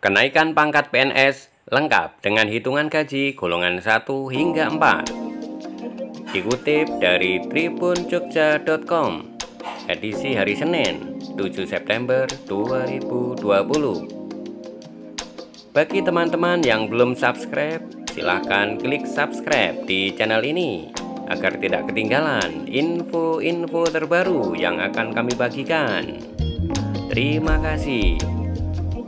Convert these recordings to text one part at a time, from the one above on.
Kenaikan pangkat PNS lengkap dengan hitungan gaji golongan 1 hingga 4. Dikutip dari tribunjogja.com, edisi hari Senin, 7 September 2020. Bagi teman-teman yang belum subscribe, silahkan klik subscribe di channel ini agar tidak ketinggalan info-info terbaru yang akan kami bagikan. Terima kasih.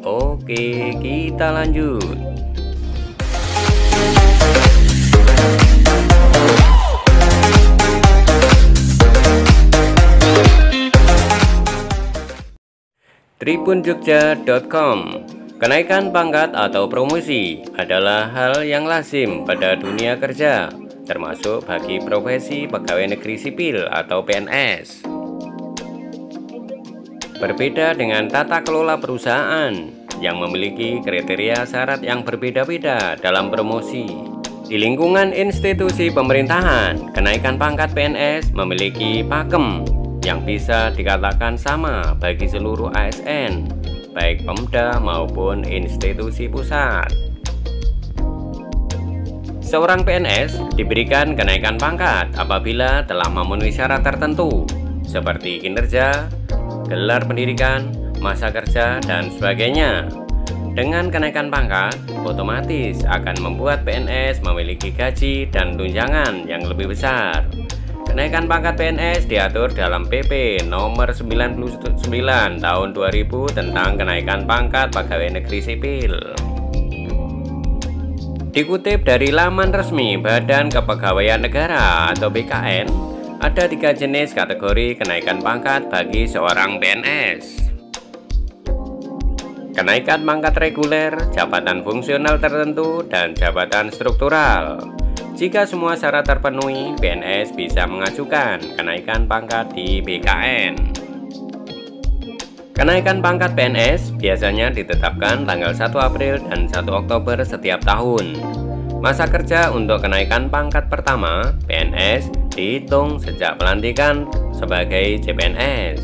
Oke, kita lanjut. Tribunjogja.com. Kenaikan pangkat atau promosi adalah hal yang lazim pada dunia kerja, termasuk bagi profesi pegawai negeri sipil atau PNS. Berbeda dengan tata kelola perusahaan yang memiliki kriteria syarat yang berbeda-beda dalam promosi. Di lingkungan institusi pemerintahan, kenaikan pangkat PNS memiliki pakem yang bisa dikatakan sama bagi seluruh ASN, baik Pemda maupun institusi pusat. Seorang PNS diberikan kenaikan pangkat apabila telah memenuhi syarat tertentu, seperti kinerja, gelar pendidikan, masa kerja, dan sebagainya. Dengan kenaikan pangkat, otomatis akan membuat PNS memiliki gaji dan tunjangan yang lebih besar. Kenaikan pangkat PNS diatur dalam PP nomor 99 tahun 2000 tentang kenaikan pangkat pegawai negeri sipil. Dikutip dari laman resmi Badan Kepegawaian Negara atau BKN, ada 3 jenis kategori kenaikan pangkat bagi seorang PNS. Kenaikan pangkat reguler, jabatan fungsional tertentu, dan jabatan struktural. Jika semua syarat terpenuhi, PNS bisa mengajukan kenaikan pangkat di BKN. Kenaikan pangkat PNS biasanya ditetapkan tanggal 1 April dan 1 Oktober setiap tahun. Masa kerja untuk kenaikan pangkat pertama PNS dihitung sejak pelantikan sebagai CPNS.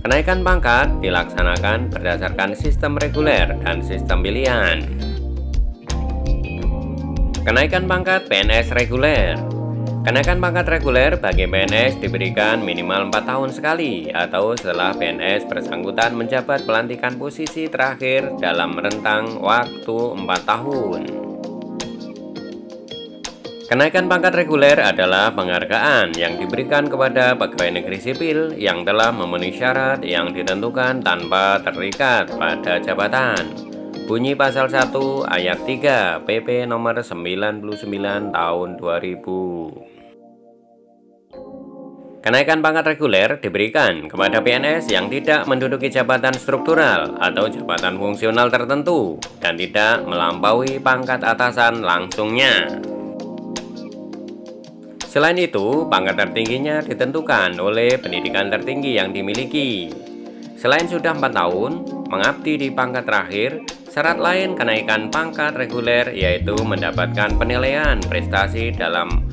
Kenaikan pangkat dilaksanakan berdasarkan sistem reguler dan sistem pilihan. Kenaikan pangkat PNS reguler. Kenaikan pangkat reguler bagi PNS diberikan minimal 4 tahun sekali atau setelah PNS bersangkutan menjabat pelantikan posisi terakhir dalam rentang waktu 4 tahun. Kenaikan pangkat reguler adalah penghargaan yang diberikan kepada pegawai negeri sipil yang telah memenuhi syarat yang ditentukan tanpa terikat pada jabatan. Bunyi pasal 1 ayat 3 PP nomor 99 tahun 2000. Kenaikan pangkat reguler diberikan kepada PNS yang tidak menduduki jabatan struktural atau jabatan fungsional tertentu dan tidak melampaui pangkat atasan langsungnya. Selain itu, pangkat tertingginya ditentukan oleh pendidikan tertinggi yang dimiliki. Selain sudah 4 tahun mengabdi di pangkat terakhir, syarat lain kenaikan pangkat reguler yaitu mendapatkan penilaian prestasi dalam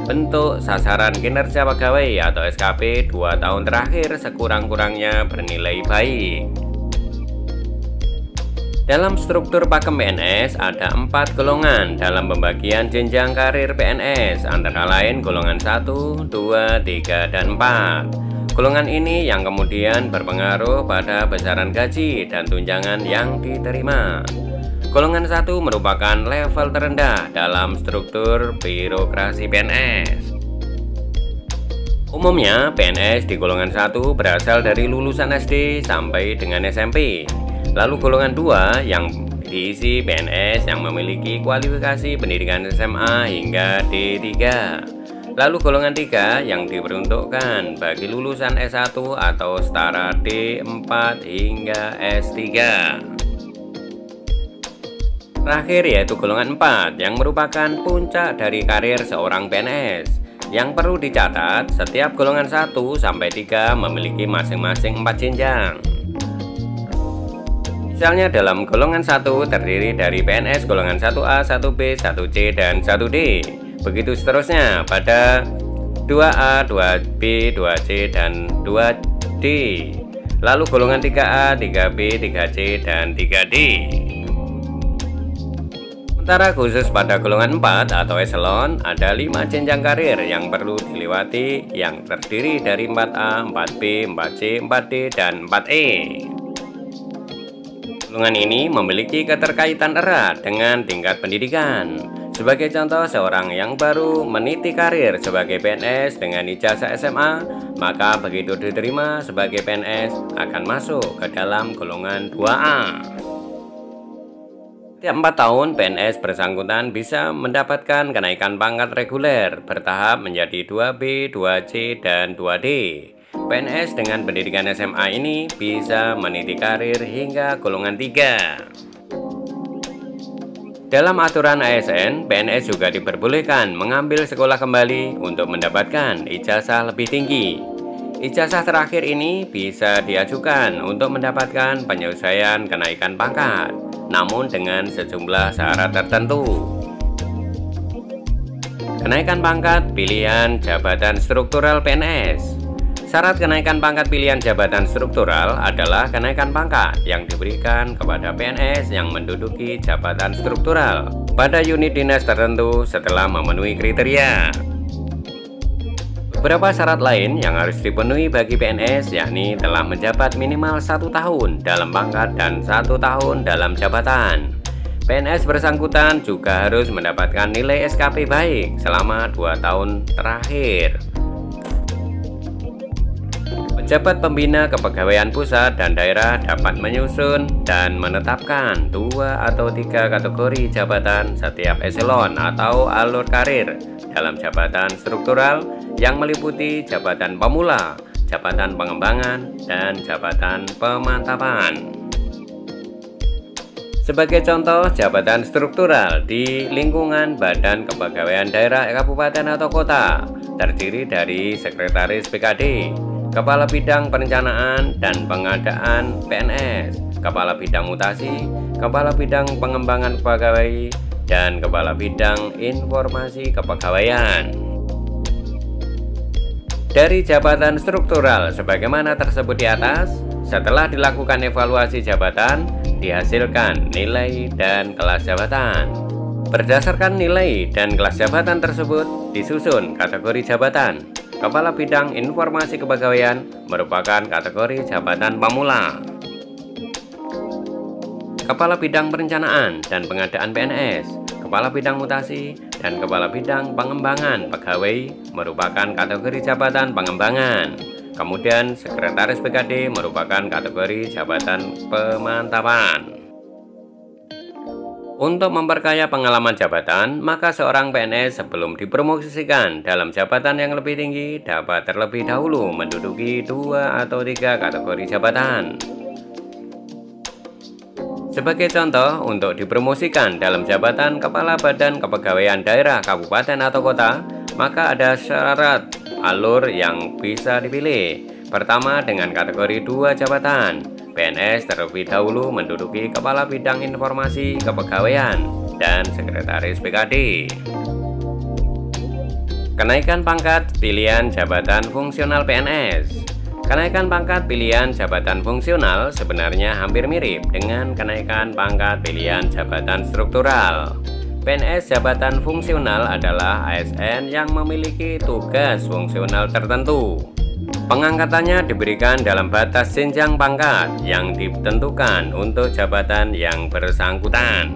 bentuk sasaran kinerja pegawai atau SKP 2 tahun terakhir sekurang-kurangnya bernilai baik. Dalam struktur pakem PNS ada 4 golongan dalam pembagian jenjang karir PNS, antara lain golongan 1, 2, 3, dan 4. Golongan ini yang kemudian berpengaruh pada besaran gaji dan tunjangan yang diterima. Golongan 1 merupakan level terendah dalam struktur birokrasi PNS. Umumnya PNS di golongan 1 berasal dari lulusan SD sampai dengan SMP. Lalu golongan 2 yang diisi PNS yang memiliki kualifikasi pendidikan SMA hingga D3. Lalu golongan 3 yang diperuntukkan bagi lulusan S1 atau setara D4 hingga S3. Terakhir yaitu golongan 4 yang merupakan puncak dari karir seorang PNS. Yang perlu dicatat, setiap golongan 1 sampai 3 memiliki masing-masing 4 jenjang. Misalnya dalam golongan 1 terdiri dari PNS golongan 1A, 1B, 1C, dan 1D. Begitu seterusnya pada 2A, 2B, 2C, dan 2D. Lalu golongan 3A, 3B, 3C, dan 3D. Sementara khusus pada golongan 4 atau eselon, ada 5 jenjang karir yang perlu dilewati yang terdiri dari 4A, 4B, 4C, 4D, dan 4E. Golongan ini memiliki keterkaitan erat dengan tingkat pendidikan. Sebagai contoh, seorang yang baru meniti karir sebagai PNS dengan ijazah SMA, maka begitu diterima sebagai PNS akan masuk ke dalam golongan 2A. Setiap 4 tahun, PNS bersangkutan bisa mendapatkan kenaikan pangkat reguler bertahap menjadi 2B, 2C, dan 2D. PNS dengan pendidikan SMA ini bisa meniti karir hingga golongan 3. Dalam aturan ASN, PNS juga diperbolehkan mengambil sekolah kembali untuk mendapatkan ijazah lebih tinggi. Ijazah terakhir ini bisa diajukan untuk mendapatkan penyelesaian kenaikan pangkat, namun dengan sejumlah syarat tertentu. Kenaikan pangkat pilihan jabatan struktural PNS. Syarat kenaikan pangkat pilihan jabatan struktural adalah kenaikan pangkat yang diberikan kepada PNS yang menduduki jabatan struktural pada unit dinas tertentu setelah memenuhi kriteria. Beberapa syarat lain yang harus dipenuhi bagi PNS yakni telah menjabat minimal 1 tahun dalam pangkat dan 1 tahun dalam jabatan. PNS bersangkutan juga harus mendapatkan nilai SKP baik selama 2 tahun terakhir. Pejabat pembina kepegawaian pusat dan daerah dapat menyusun dan menetapkan 2 atau 3 kategori jabatan setiap eselon atau alur karir dalam jabatan struktural yang meliputi jabatan pemula, jabatan pengembangan, dan jabatan pemantapan. Sebagai contoh, jabatan struktural di lingkungan Badan Kepegawaian Daerah Kabupaten atau Kota terdiri dari Sekretaris BKD, Kepala Bidang Perencanaan dan Pengadaan PNS, Kepala Bidang Mutasi, Kepala Bidang Pengembangan Kepegawaian, dan Kepala Bidang Informasi Kepegawaian. Dari jabatan struktural sebagaimana tersebut di atas, setelah dilakukan evaluasi jabatan, dihasilkan nilai dan kelas jabatan. Berdasarkan nilai dan kelas jabatan tersebut, disusun kategori jabatan. Kepala Bidang Informasi Kepegawaian merupakan kategori jabatan pemula. Kepala Bidang Perencanaan dan Pengadaan PNS, Kepala Bidang Mutasi, dan Kepala Bidang Pengembangan Pegawai merupakan kategori jabatan pengembangan. Kemudian Sekretaris BKD merupakan kategori jabatan pemantapan. Untuk memperkaya pengalaman jabatan, maka seorang PNS sebelum dipromosikan dalam jabatan yang lebih tinggi dapat terlebih dahulu menduduki 2 atau 3 kategori jabatan. Sebagai contoh, untuk dipromosikan dalam jabatan Kepala Badan Kepegawaian Daerah Kabupaten atau Kota, maka ada syarat alur yang bisa dipilih. Pertama, dengan kategori 2 jabatan, PNS terlebih dahulu menduduki Kepala Bidang Informasi Kepegawaian dan Sekretaris BKD. Kenaikan pangkat pilihan jabatan fungsional PNS. Kenaikan pangkat pilihan jabatan fungsional sebenarnya hampir mirip dengan kenaikan pangkat pilihan jabatan struktural. PNS jabatan fungsional adalah ASN yang memiliki tugas fungsional tertentu. Pengangkatannya diberikan dalam batas jenjang pangkat yang ditentukan untuk jabatan yang bersangkutan.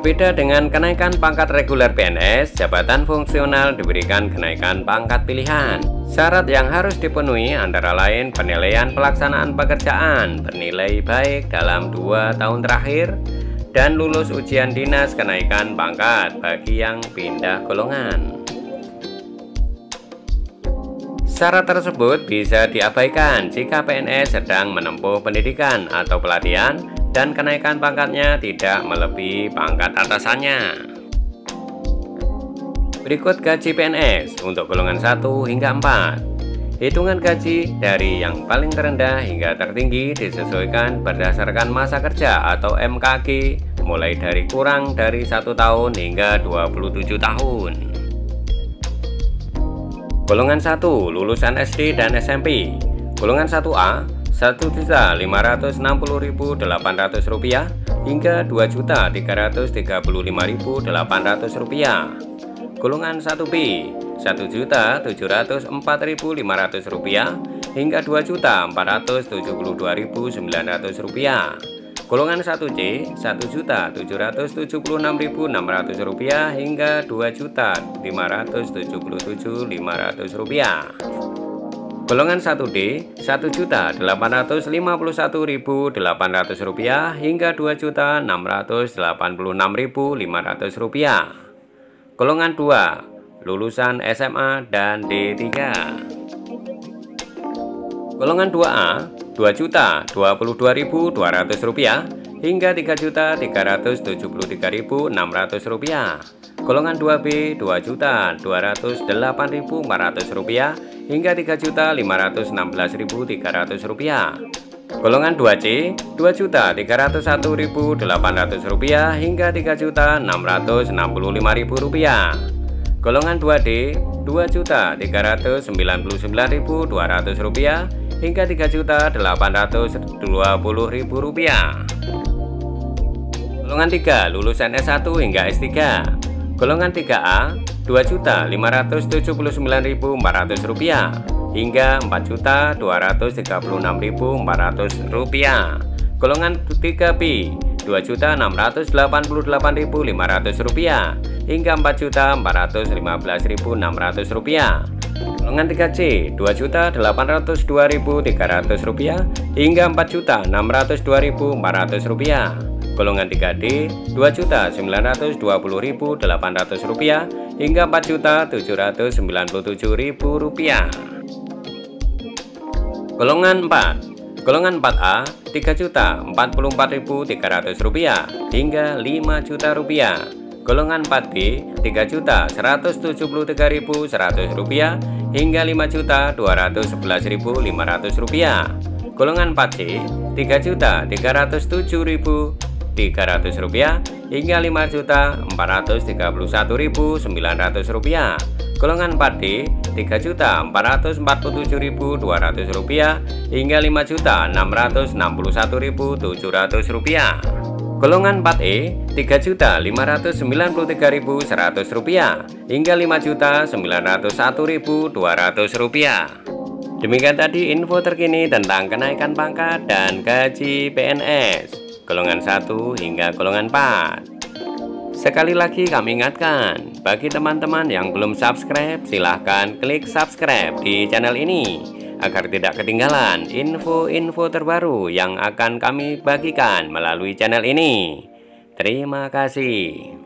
Berbeda dengan kenaikan pangkat reguler PNS, jabatan fungsional diberikan kenaikan pangkat pilihan. Syarat yang harus dipenuhi antara lain penilaian pelaksanaan pekerjaan bernilai baik dalam 2 tahun terakhir dan lulus ujian dinas kenaikan pangkat bagi yang pindah golongan. Syarat tersebut bisa diabaikan jika PNS sedang menempuh pendidikan atau pelatihan dan kenaikan pangkatnya tidak melebihi pangkat atasannya. Berikut gaji PNS untuk golongan 1 hingga 4. Hitungan gaji dari yang paling terendah hingga tertinggi disesuaikan berdasarkan masa kerja atau MKG mulai dari kurang dari 1 tahun hingga 27 tahun. Golongan 1 lulusan SD dan SMP. Golongan 1A Rp1.560.800 hingga Rp2.335.800. Golongan 1B Rp1.704.500 hingga Rp2.472.900. Golongan 1C Rp1.776.600 hingga Rp2.577.500. Golongan 1D Rp1.851.800 hingga Rp2.686.500. Golongan 2 lulusan SMA dan D3. Golongan 2A Rp2.022.200 hingga Rp3.373.600. Golongan 2B Rp2.208.400 hingga Rp3.516.300. Golongan 2C Rp2.301.800 hingga Rp3.665.000. Golongan 2D Rp2.399.200 hingga Rp3.820.000. Golongan 3 lulusan S1 hingga S3. Golongan 3A Rp2.579.400 hingga Rp4.236.400. Golongan 3B Rp2.688.500 hingga Rp4.415.600. Golongan 3C Rp2.802.300 hingga Rp4.602.400. Golongan 3D Rp2.920.800 hingga Rp4.797.000. Golongan 4 Golongan 4A Rp3.044.300 hingga Rp5.000.000. Golongan 4B Rp3.173.100 hingga Rp5.211.500. Golongan 4C Rp3.307.300 hingga Rp5.431.900. Golongan 4D Rp3.447.200 hingga Rp5.661.700. Golongan 4E Rp3.593.100 hingga Rp5.901.200. Demikian tadi info terkini tentang kenaikan pangkat dan gaji PNS golongan 1 hingga golongan 4. Sekali lagi kami ingatkan, bagi teman-teman yang belum subscribe, silahkan klik subscribe di channel ini agar tidak ketinggalan info-info terbaru yang akan kami bagikan melalui channel ini. Terima kasih.